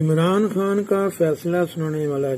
इमरान खान का फैसला सुनाने वाला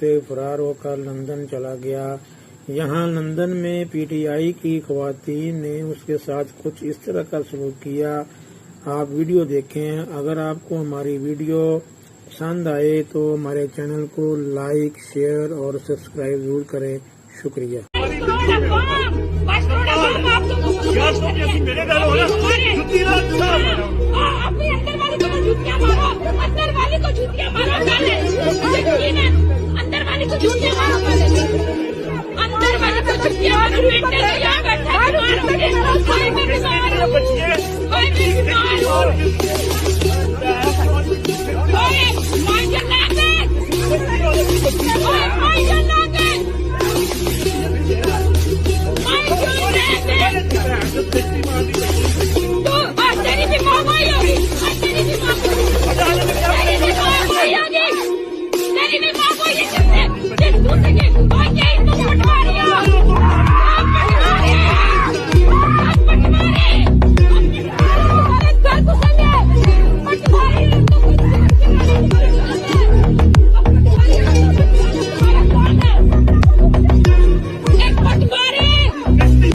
से फरार होकर लंदन चला गया। यहाँ लंदन में पीटीआई की खवातीन ने उसके साथ कुछ इस तरह का सलूक किया। आप वीडियो देखें। अगर आपको हमारी वीडियो पसंद आए तो हमारे चैनल को लाइक, शेयर और सब्सक्राइब जरूर करें। शुक्रिया। अपने अंदर वाले को जूतियां मारो, अंदर वाले को जूतियां मारो, अंदर वाले को जूतियां मारो, अंदर वाले को जूतियां मारो,